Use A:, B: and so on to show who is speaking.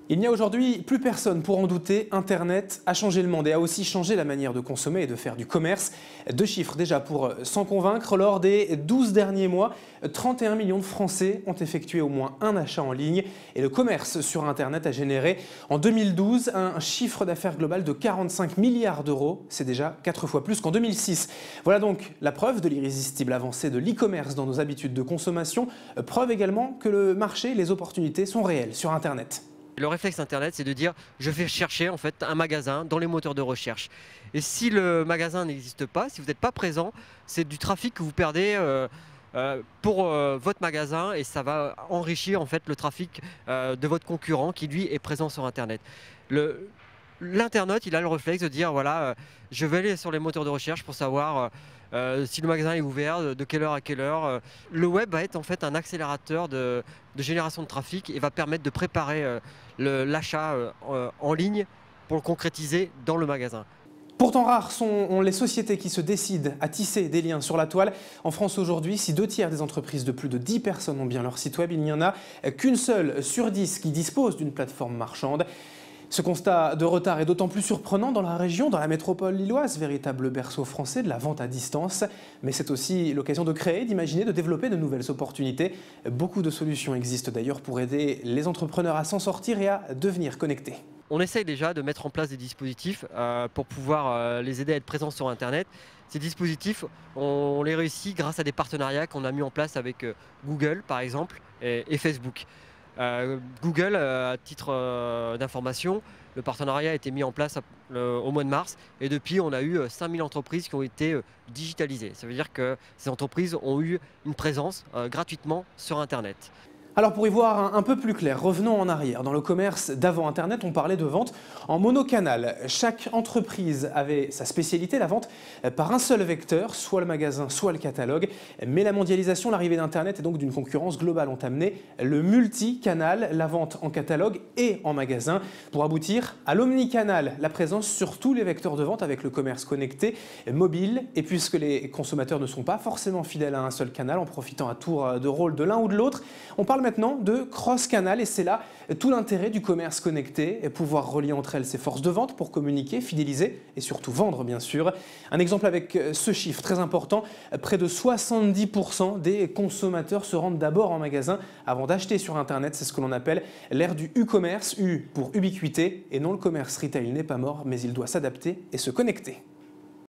A: Il n'y a aujourd'hui plus personne pour en douter, Internet a changé le monde et a aussi changé la manière de consommer et de faire du commerce. Deux chiffres déjà pour s'en convaincre, lors des 12 derniers mois, 31 millions de Français ont effectué au moins un achat en ligne et le commerce sur Internet a généré en 2012 un chiffre d'affaires global de 45 milliards d'euros, c'est déjà 4 fois plus qu'en 2006. Voilà donc la preuve de l'irrésistible avancée de l'e-commerce dans nos habitudes de consommation, preuve également que le marché et les opportunités sont réelles sur Internet.
B: Le réflexe Internet, c'est de dire je vais chercher en fait un magasin dans les moteurs de recherche. Et si le magasin n'existe pas, si vous n'êtes pas présent, c'est du trafic que vous perdez pour votre magasin et ça va enrichir en fait le trafic de votre concurrent qui lui est présent sur Internet. L'internaute, il a le réflexe de dire voilà, je vais aller sur les moteurs de recherche pour savoir si le magasin est ouvert, de quelle heure à quelle heure. Le web va être en fait un accélérateur de génération de trafic et va permettre de préparer l'achat en ligne pour le concrétiser dans le magasin.
A: Pourtant rares sont les sociétés qui se décident à tisser des liens sur la toile. En France aujourd'hui, si 2 tiers des entreprises de plus de 10 personnes ont bien leur site web, il n'y en a qu'une seule sur 10 qui dispose d'une plateforme marchande. Ce constat de retard est d'autant plus surprenant dans la région, dans la métropole lilloise, véritable berceau français de la vente à distance. Mais c'est aussi l'occasion de créer, d'imaginer, de développer de nouvelles opportunités. Beaucoup de solutions existent d'ailleurs pour aider les entrepreneurs à s'en sortir et à devenir connectés.
B: On essaye déjà de mettre en place des dispositifs pour pouvoir les aider à être présents sur Internet. Ces dispositifs, on les réussit grâce à des partenariats qu'on a mis en place avec Google par exemple et Facebook. Google, à titre d'information, le partenariat a été mis en place au mois de mars et depuis on a eu 5000 entreprises qui ont été digitalisées. Ça veut dire que ces entreprises ont eu une présence gratuitement sur Internet.
A: Alors pour y voir un peu plus clair, revenons en arrière. Dans le commerce d'avant Internet, on parlait de vente en monocanal. Chaque entreprise avait sa spécialité, la vente par un seul vecteur, soit le magasin, soit le catalogue. Mais la mondialisation, l'arrivée d'Internet et donc d'une concurrence globale ont amené le multicanal, la vente en catalogue et en magasin, pour aboutir à l'omnicanal, la présence sur tous les vecteurs de vente avec le commerce connecté, mobile. Et puisque les consommateurs ne sont pas forcément fidèles à un seul canal, en profitant à tour de rôle de l'un ou de l'autre, on parle maintenant de cross-canal et c'est là tout l'intérêt du commerce connecté, et pouvoir relier entre elles ses forces de vente pour communiquer, fidéliser et surtout vendre bien sûr. Un exemple avec ce chiffre très important, près de 70% des consommateurs se rendent d'abord en magasin avant d'acheter sur Internet. C'est ce que l'on appelle l'ère du U-commerce, U pour ubiquité, et non, le commerce retail n'est pas mort mais il doit s'adapter et se connecter.